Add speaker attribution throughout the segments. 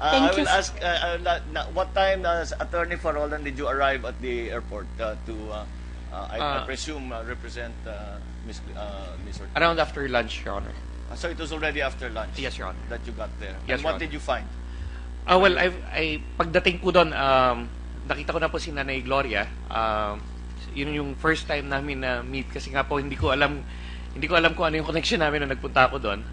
Speaker 1: Thank
Speaker 2: I
Speaker 1: you.
Speaker 2: will ask, what time, Attorney Farolan, did you arrive at the airport to, I presume, represent Ms. Ortiz?
Speaker 3: Around after lunch, Your Honor.
Speaker 2: So it was already after lunch?
Speaker 3: Yes, Your Honor.
Speaker 2: That you got there?
Speaker 3: Yes,
Speaker 2: And what
Speaker 3: Your Honor.
Speaker 2: did you find?
Speaker 3: Well, pagdating ko doon, nakita ko na po si Nanay Gloria. Yun yung first time namin na meet kasi nga po hindi ko alam kung ano yung connection namin nung nagpunta ako doon.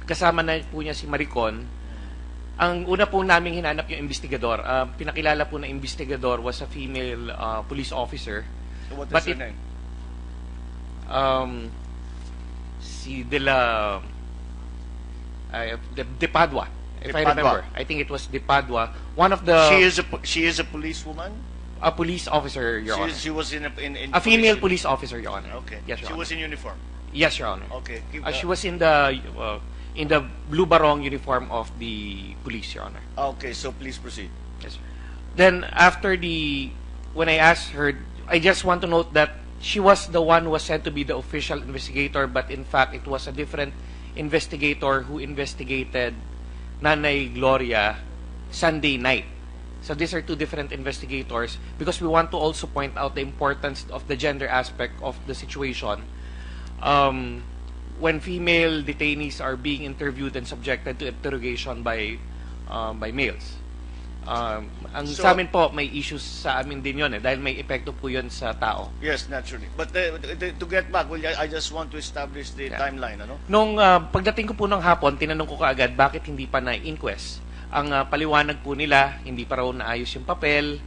Speaker 3: Kasama na po niya si Maricon. Ang una po naming hinanap yung investigador. Pinakilala po na investigador was a female police officer.
Speaker 2: So what is
Speaker 3: But
Speaker 2: her name?
Speaker 3: Si De Padua, if I remember. I think it was De Padua. One of the
Speaker 2: She is a policewoman?
Speaker 3: a police officer, Your Honor.
Speaker 2: She was in
Speaker 3: A female police officer, Your Honor.
Speaker 2: Okay.
Speaker 3: Yes, Your
Speaker 2: She
Speaker 3: Honor.
Speaker 2: was in uniform.
Speaker 3: Yes, Your Honor.
Speaker 2: Okay.
Speaker 3: She was in the blue barong uniform of the police, Your Honor.
Speaker 2: Okay, so please proceed.
Speaker 3: Yes, sir. Then when I asked her, I just want to note that she was the one who was said to be the official investigator, but in fact it was a different investigator who investigated Nanay Gloria Sunday night. So these are two different investigators because we want to also point out the importance of the gender aspect of the situation. When female detainees are being interviewed and subjected to interrogation by males. Sa amin po, may issues sa amin din yun dahil may epekto po yun sa tao.
Speaker 2: Yes, naturally. But to get back, I just want to establish the timeline. Ano?
Speaker 3: Nung pagdating ko po ng hapon, tinanong ko kaagad bakit hindi pa na-inquest. Ang paliwanag po nila, hindi pa raw naayos yung papel,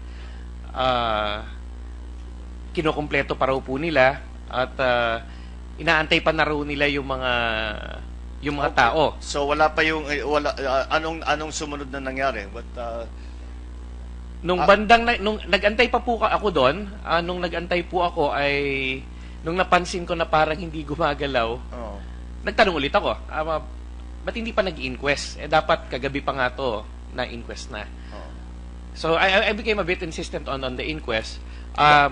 Speaker 3: kinukumpleto pa raw po nila, at inaantay pa na raw nila yung mga tao.
Speaker 2: So wala pa yung anong sumunod na nangyari? But
Speaker 3: Nung nagantay pa po ako doon, nung nagantay po ako ay nung napansin ko na parang hindi gumagalaw, nagtanong ulit ako, ba't hindi pa nag-inquest? Dapat kagabi pa nga to na inquest na. So I became a bit insistent on the inquest.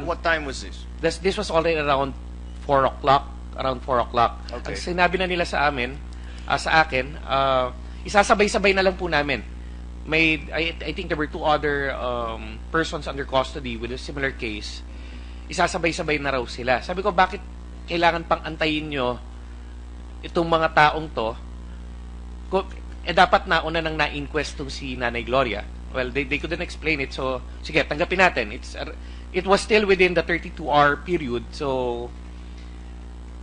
Speaker 2: What time was this?
Speaker 3: This was already around 4 o'clock. Around 4 o'clock.
Speaker 2: Okay.
Speaker 3: Ang sinabi na nila sa akin, isasabay-sabay na lang po namin. I think there were 2 other persons under custody with a similar case. Isasabay-sabay na raw sila. Sabi ko, bakit kailangan pang antayin nyo itong mga taong to? Dapat nauna nang na-inquest tong si Nanay Gloria. Well, they couldn't explain it. So, sige, tanggapin natin. It was still within the 32-hour period. So,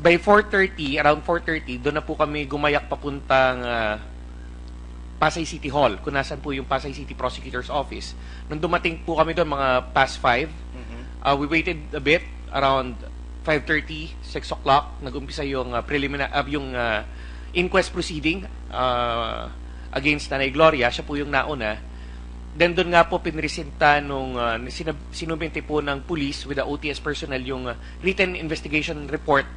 Speaker 3: by 4:30, around 4:30, doon na po kami gumayak papuntang Pasay City Hall, kung nasan po yung Pasay City Prosecutor's Office. Nung dumating po kami doon, mga past 5, we waited a bit, around 5:30, 6 o'clock, nag-umpisa yung yung inquest proceeding against Nanay Gloria. Siya po yung nauna. Then doon nga po pinresenta nung sinubente po ng police with the OTS personnel yung written investigation report,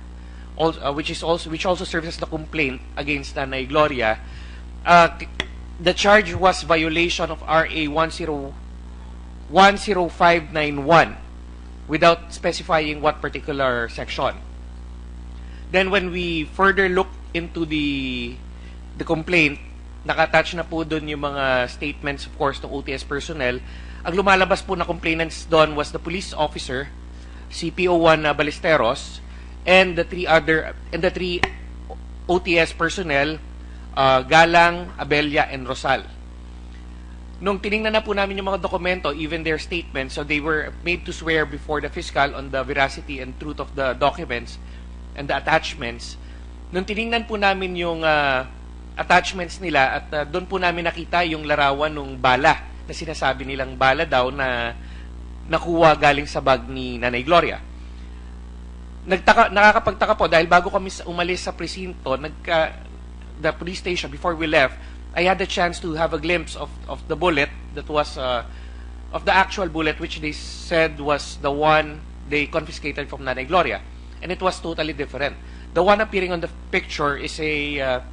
Speaker 3: which also serves as the complaint against Nanay Gloria. The charge was violation of RA 10591 without specifying what particular section. Then when we further looked into the complaint, naka-attach na po doon yung mga statements, of course, ng OTS personnel. Ang lumalabas po na complainants doon was the police officer, CPO1 Ballesteros, and the 3 OTS personnel, Galang, Abella, and Rosal. Nung tiningnan na po namin yung mga dokumento, even their statements, so they were made to swear before the fiscal on the veracity and truth of the documents and the attachments. Nung tiningnan po namin yung attachments nila at doon po namin nakita yung larawan ng bala na sinasabi nilang bala daw na nakuha galing sa bag ni Nanay Gloria. Nakakapagtaka po dahil bago kami umalis sa presinto, the police station, before we left, I had the chance to have a glimpse of the bullet that was of the actual bullet which they said was the one they confiscated from Nanay Gloria, and it was totally different. The one appearing on the picture is it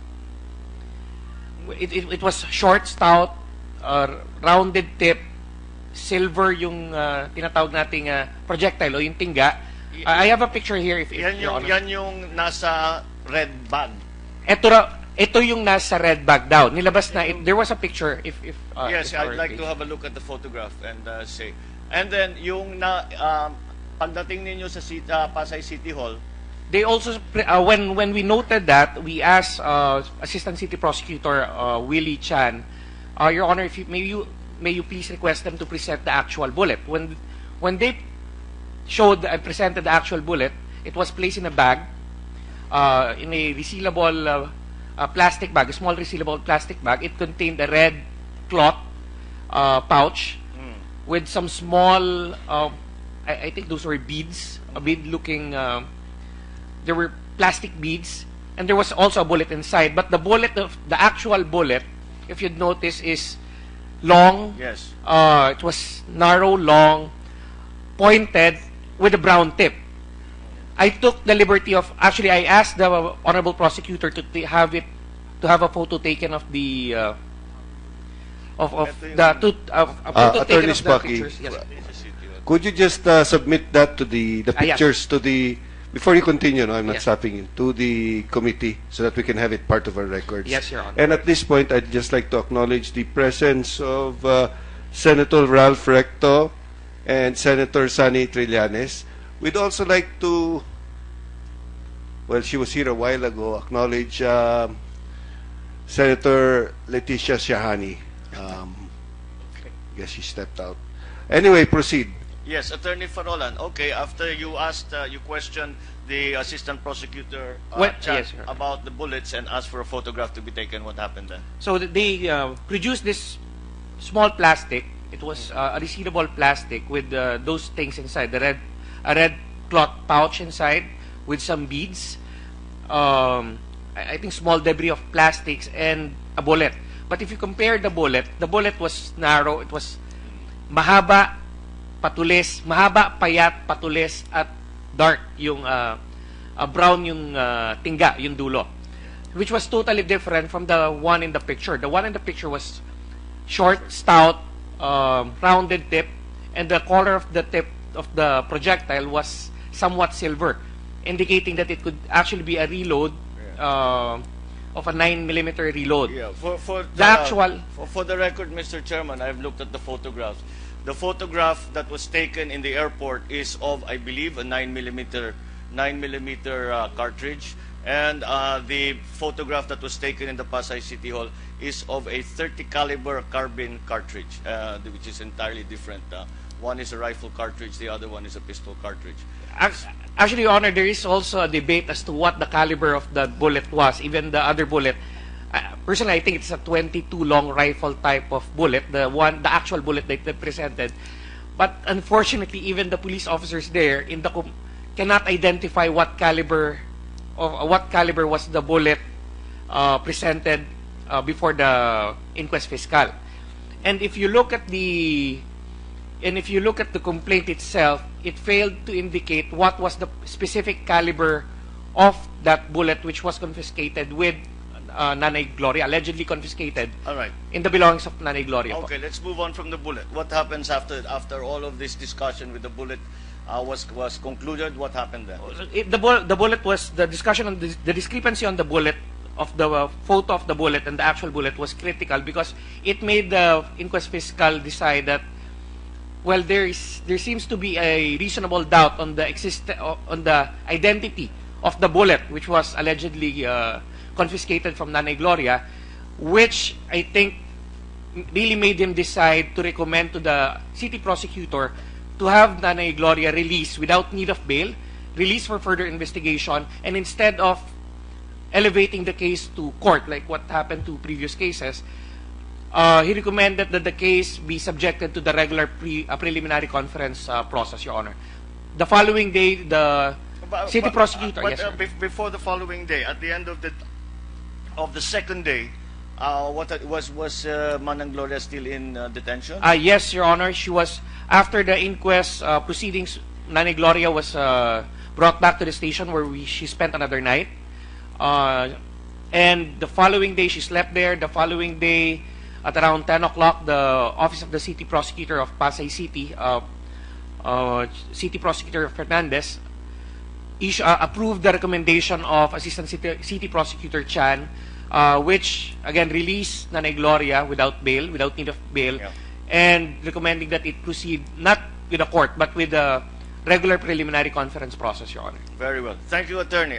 Speaker 3: was short, stout, rounded tip, silver yung tinatawag nating projectile o yung tingga. I have a picture here. If
Speaker 2: yan yung nasa red bag.
Speaker 3: ito yung nasa red bag daw. Nilabas na, there was a picture,
Speaker 2: yes,
Speaker 3: if
Speaker 2: I'd like
Speaker 3: page.
Speaker 2: to have a look at the photograph and say. And then, yung pagdating ninyo sa Pasay City Hall,
Speaker 3: They also, when we noted that, we asked Assistant City Prosecutor Willie Chan, Your Honor, if you, may you please request them to present the actual bullet. When they showed and presented the actual bullet, it was placed in a bag, in a resealable plastic bag, a small resealable plastic bag. It contained a red cloth pouch with some small, I think those were beads, a bead-looking. There were plastic beads, and there was also a bullet inside. But the actual bullet, if you'd notice, is long.
Speaker 2: yes.
Speaker 3: It was narrow, long, pointed, with a brown tip. I took the liberty of, actually, I asked the honorable prosecutor to have a photo taken of the a photo taken
Speaker 1: Attorney
Speaker 3: of the
Speaker 1: Spocky,
Speaker 3: pictures. Yes.
Speaker 1: could you just submit that to the
Speaker 3: yes.
Speaker 1: pictures to the, before you continue, no, I'm not
Speaker 3: Yes.
Speaker 1: stopping you, to the committee so that we can have it part of our records.
Speaker 3: Yes, Your Honor.
Speaker 1: And at this point, I'd just like to acknowledge the presence of Senator Ralph Recto and Senator Sunny Trillanes. We'd also like to, well, she was here a while ago, acknowledge Senator Leticia Shahani. Guess she stepped out. Anyway, proceed.
Speaker 2: Yes, Attorney Farolan. Okay, after you asked, you questioned the assistant prosecutor Chan
Speaker 3: yes, sir.
Speaker 2: about the bullets and asked for a photograph to be taken. What happened then?
Speaker 3: So they produced this small plastic. It was a resealable plastic with those things inside. A red cloth pouch inside with some beads. I think small debris of plastics and a bullet. But if you compare the bullet was narrow. It was mahaba, patulis, mahaba, payat, patulis, at dark yung brown yung tingga, yung dulo, which was totally different from the one in the picture. The one in the picture was short, stout, rounded tip, and the color of the tip of the projectile was somewhat silver, indicating that it could actually be a reload of a 9mm reload.
Speaker 2: Yeah, for the record, Mr. Chairman, I've looked at the photographs. The photograph that was taken in the airport is of, I believe, a 9mm cartridge, and the photograph that was taken in the Pasay City Hall is of a 30 caliber carbine cartridge, which is entirely different. One is a rifle cartridge, the other one is a pistol cartridge.
Speaker 3: Actually, Your Honor, there is also a debate as to what the caliber of the bullet was. Even the other bullet, personally, I think it's a 22 long rifle type of bullet, the actual bullet that they presented. But unfortunately, even the police officers there cannot identify what caliber was the bullet presented before the inquest fiscal. And if you look at the complaint itself, it failed to indicate what was the specific caliber of that bullet which was confiscated with Nanay Gloria, allegedly confiscated.
Speaker 2: All right.
Speaker 3: In the belongings of Nanay Gloria.
Speaker 2: Okay, let's move on from the bullet. What happens after all of this discussion with the bullet was concluded? What happened then?
Speaker 3: The bullet was, the discussion on the discrepancy on the bullet, of the photo of the bullet and the actual bullet, was critical because it made the inquest fiscal decide that, well, there seems to be a reasonable doubt on the identity of the bullet which was allegedly confiscated from Nanay Gloria, which I think really made him decide to recommend to the city prosecutor to have Nanay Gloria released without need of bail, released for further investigation, and instead of elevating the case to court like what happened to previous cases, he recommended that the case be subjected to the regular preliminary conference process, Your Honor. The following day, the city prosecutor...
Speaker 2: But
Speaker 3: yes, sir.
Speaker 2: Before the following day, at the end of the second day, was Manang Gloria still in detention?
Speaker 3: Yes, Your Honor. She was, after the inquest proceedings, Nanay Gloria was brought back to the station where she spent another night. And the following day, she slept there. The following day, at around 10 o'clock, the Office of the City Prosecutor of Pasay City, City Prosecutor Fernandez, approved the recommendation of Assistant City Prosecutor Chan which, again, released Nanay Gloria without bail, without need of bail,
Speaker 2: Yeah.
Speaker 3: and recommending that it proceed not with a court, but with a regular preliminary conference process, Your Honor.
Speaker 2: Very well. Thank you, Attorney.